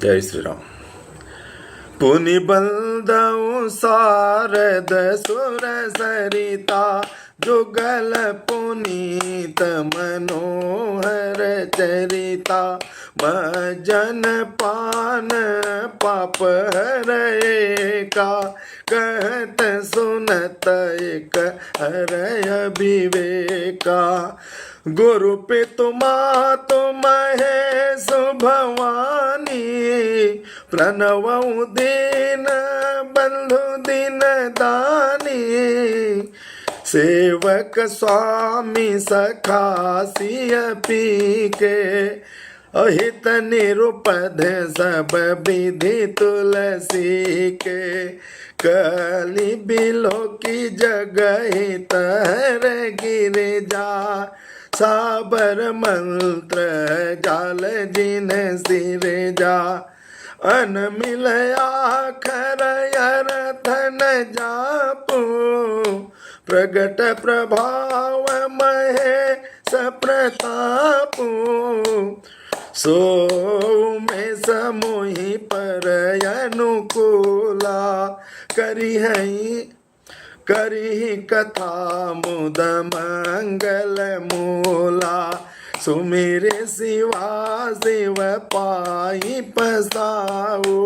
जय श्री राम। पुनि बलदऊ शारद सुर सरिता जुगल पुनीत मनोहर चरिता भजन पान पाप हरे का कहत सुनत एक हरय विवेका गुरु पितु मातु महेश भवानी प्रणवऊ दीन बंधु दिन दानी सेवक स्वामी सखा सिय पी के अहित निरुपध सब विधि तुलसी के कली बिलो की जगह तर गिर जा साबर मंत्र जाल जिन सिर जा अन मिलया खर अरथन जापू प्रगट प्रभाव महेश प्रतापू सो में समोहि पर अनुकूला करी कथा मुद मंगल मूला सुमिरे शिवा शिव पाई पसाओ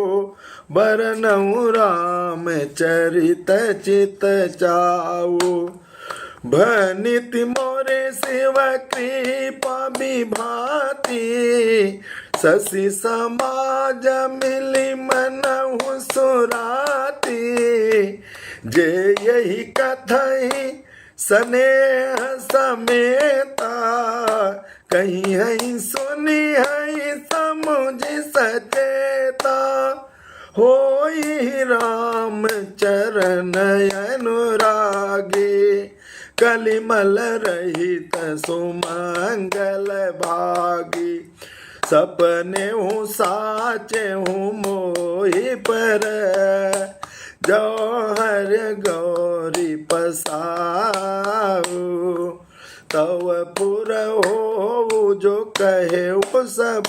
बरनऊ राम चरित चित चाओ भनिति मोरे शिव कृपा विभाति शशि समाज मिली मनहु सुराती जे यही कथई स्नेह समेता कहीं है सुनी है समुझ सचेता होई राम चरण अनुरागी कलिमल रहित सुमंगल भागी सपने हूँ साचे हूँ मोहि पर जौहर गौरी पसाऊ तव पुर हो जो कहे वो सब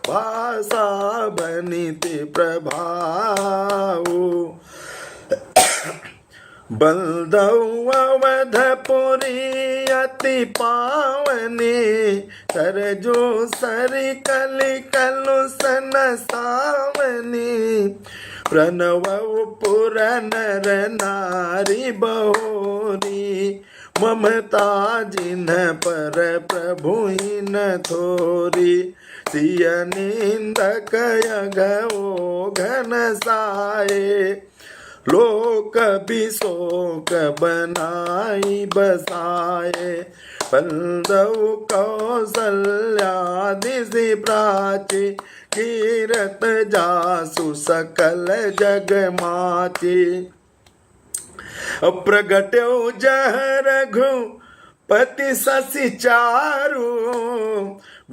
भाषा बनिति प्रभाऊ बलदऊ अवधपुरी अति पावनी सरजो सरि कलि कलुषन सावनी प्रणवऊ पुर नर नारी बहोरी ममता जिन्ह पर प्रभु न थोरी सिय निंदक यगो घन साए लोक बिशोक बनाई बसाए बलदऊ कौसल्यादि से प्राची कीरत जासु सकल जग माची प्रगट्यो जह रघुपति शशि चारु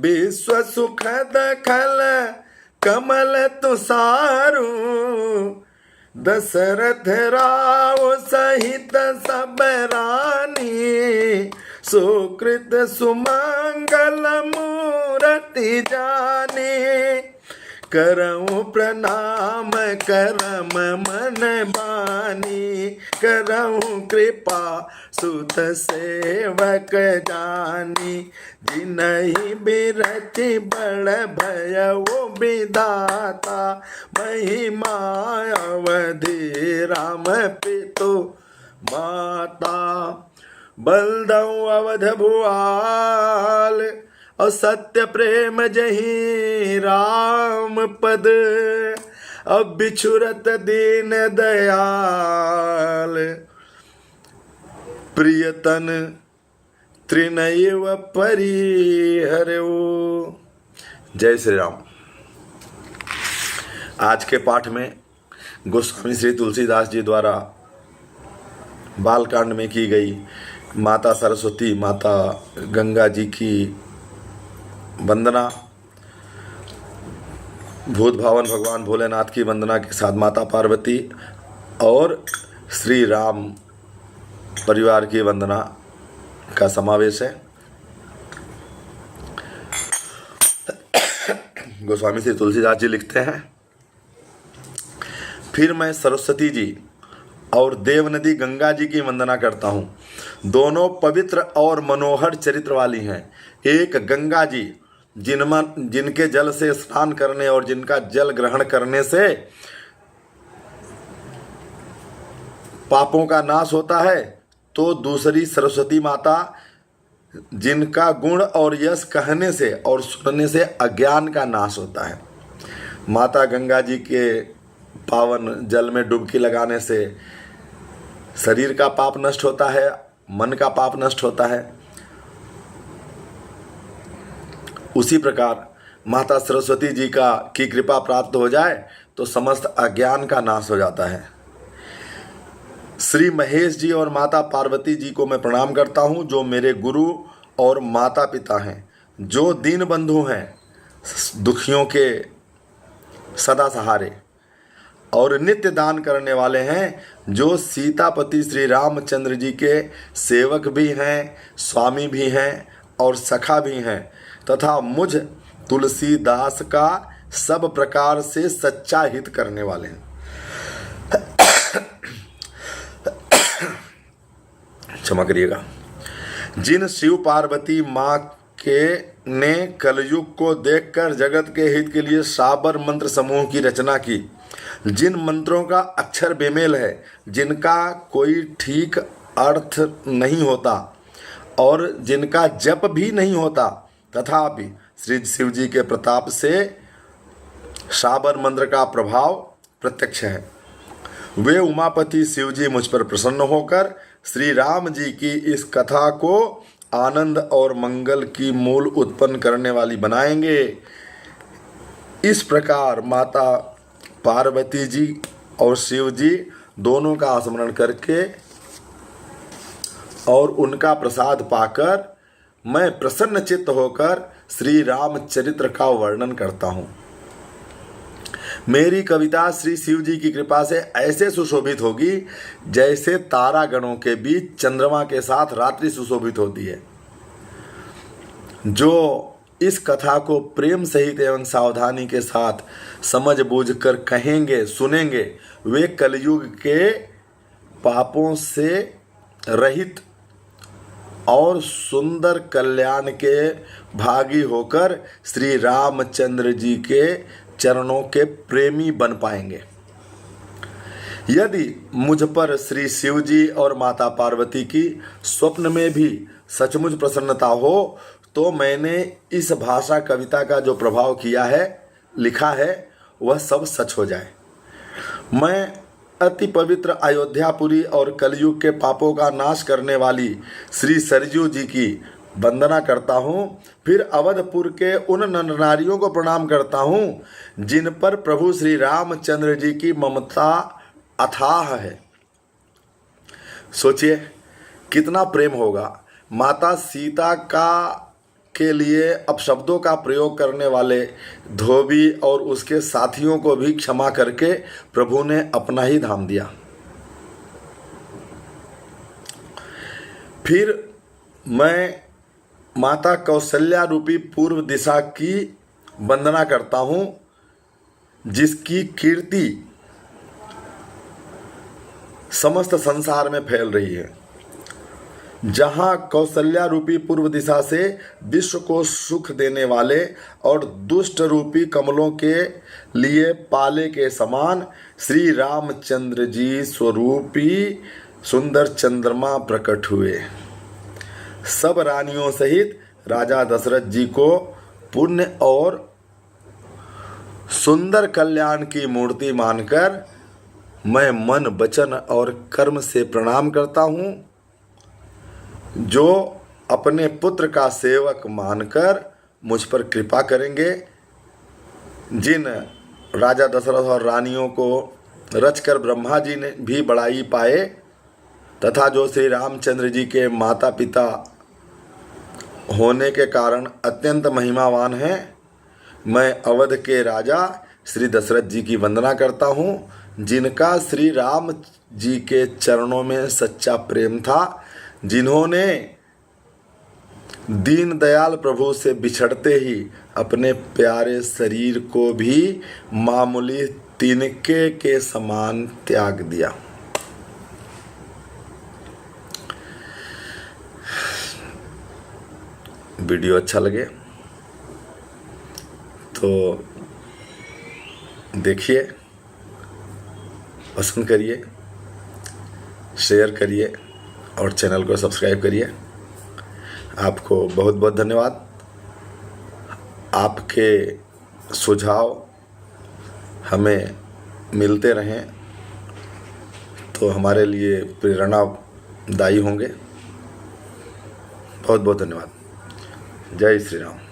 विश्व सुखद खल कमल तुषारु दशरथ राव सहित सब रानी सुकृत सुमंगल मूर्ति जानी करऊं प्रणाम करम मन बानी करऊं कृपा सुत सेवक जानी जिनहि बिरति बड़ भय वो विधाता महिमा अवधि राम पितु माता बलदऊ अवध भुआल और सत्य प्रेम जही राम पद अब बिछुरत दीन दयाल प्रियतन त्रिनयव परिहरो। जय श्री राम। आज के पाठ में गोस्वामी श्री तुलसीदास जी द्वारा बालकांड में की गई माता सरस्वती माता गंगा जी की वंदना, भूत भावन भगवान भोलेनाथ की वंदना के साथ माता पार्वती और श्री राम परिवार की वंदना का समावेश है। गोस्वामी श्री तुलसीदास जी लिखते हैं, फिर मैं सरस्वती जी और देवनदी गंगा जी की वंदना करता हूँ। दोनों पवित्र और मनोहर चरित्र वाली हैं। एक गंगा जी जिनके जल से स्नान करने और जिनका जल ग्रहण करने से पापों का नाश होता है, तो दूसरी सरस्वती माता जिनका गुण और यश कहने से और सुनने से अज्ञान का नाश होता है। माता गंगा जी के पावन जल में डुबकी लगाने से शरीर का पाप नष्ट होता है, मन का पाप नष्ट होता है। उसी प्रकार माता सरस्वती जी की कृपा प्राप्त हो जाए तो समस्त अज्ञान का नाश हो जाता है। श्री महेश जी और माता पार्वती जी को मैं प्रणाम करता हूँ, जो मेरे गुरु और माता पिता हैं, जो दीन बंधु हैं, दुखियों के सदा सहारे और नित्य दान करने वाले हैं, जो सीतापति श्री रामचंद्र जी के सेवक भी हैं, स्वामी भी हैं और सखा भी हैं, तथा मुझ तुलसीदास का सब प्रकार से सच्चा हित करने वाले हैं। क्षमा करिएगा। जिन शिव पार्वती माँ के ने कलयुग को देखकर जगत के हित के लिए साबर मंत्र समूह की रचना की, जिन मंत्रों का अक्षर बेमेल है, जिनका कोई ठीक अर्थ नहीं होता और जिनका जप भी नहीं होता, तथापि श्री शिव जी के प्रताप से साबर मंत्र का प्रभाव प्रत्यक्ष है। वे उमापति शिव जी मुझ पर प्रसन्न होकर श्री राम जी की इस कथा को आनंद और मंगल की मूल उत्पन्न करने वाली बनाएंगे। इस प्रकार माता पार्वती जी और शिव जी दोनों का स्मरण करके और उनका प्रसाद पाकर मैं प्रसन्न चित्त होकर श्री रामचरित्र का वर्णन करता हूँ। मेरी कविता श्री शिव जी की कृपा से ऐसे सुशोभित होगी जैसे तारागणों के बीच चंद्रमा के साथ रात्रि सुशोभित होती है। जो इस कथा को प्रेम सहित एवं सावधानी के साथ समझ बूझ कर कहेंगे, सुनेंगे, वे कलयुग के पापों से रहित और सुंदर कल्याण के भागी होकर श्री रामचंद्र जी के चरणों के प्रेमी बन पाएंगे। यदि मुझ पर श्री शिव जी और माता पार्वती की स्वप्न में भी सचमुच प्रसन्नता हो, तो मैंने इस भाषा कविता का जो प्रभाव किया है, लिखा है, वह सब सच हो जाए। मैं अति पवित्र अयोध्यापुरी और कलयुग के पापों का नाश करने वाली श्री सरयू जी की वंदना करता हूँ। फिर अवधपुर के उन नर नारियों को प्रणाम करता हूँ जिन पर प्रभु श्री रामचंद्र जी की ममता अथाह है। सोचिए कितना प्रेम होगा। माता सीता के लिए अपशब्दों का प्रयोग करने वाले धोबी और उसके साथियों को भी क्षमा करके प्रभु ने अपना ही धाम दिया। फिर मैं माता कौशल्या रूपी पूर्व दिशा की वंदना करता हूँ, जिसकी कीर्ति समस्त संसार में फैल रही है। जहाँ कौशल्या रूपी पूर्व दिशा से विश्व को सुख देने वाले और दुष्ट रूपी कमलों के लिए पाले के समान श्री रामचंद्र जी स्वरूपी सुंदर चंद्रमा प्रकट हुए। सब रानियों सहित राजा दशरथ जी को पुण्य और सुंदर कल्याण की मूर्ति मानकर मैं मन, वचन और कर्म से प्रणाम करता हूँ। जो अपने पुत्र का सेवक मानकर मुझ पर कृपा करेंगे, जिन राजा दशरथ और रानियों को रचकर ब्रह्मा जी ने भी बड़ाई पाए, तथा जो श्री रामचंद्र जी के माता पिता होने के कारण अत्यंत महिमावान हैं, मैं अवध के राजा श्री दशरथ जी की वंदना करता हूँ, जिनका श्री राम जी के चरणों में सच्चा प्रेम था, जिन्होंने दीनदयाल प्रभु से बिछड़ते ही अपने प्यारे शरीर को भी मामूली तिनके के समान त्याग दिया। वीडियो अच्छा लगे तो देखिए, पसंद करिए, शेयर करिए और चैनल को सब्सक्राइब करिए। आपको बहुत बहुत धन्यवाद। आपके सुझाव हमें मिलते रहें तो हमारे लिए प्रेरणादायी होंगे। बहुत बहुत धन्यवाद। जय श्री राम।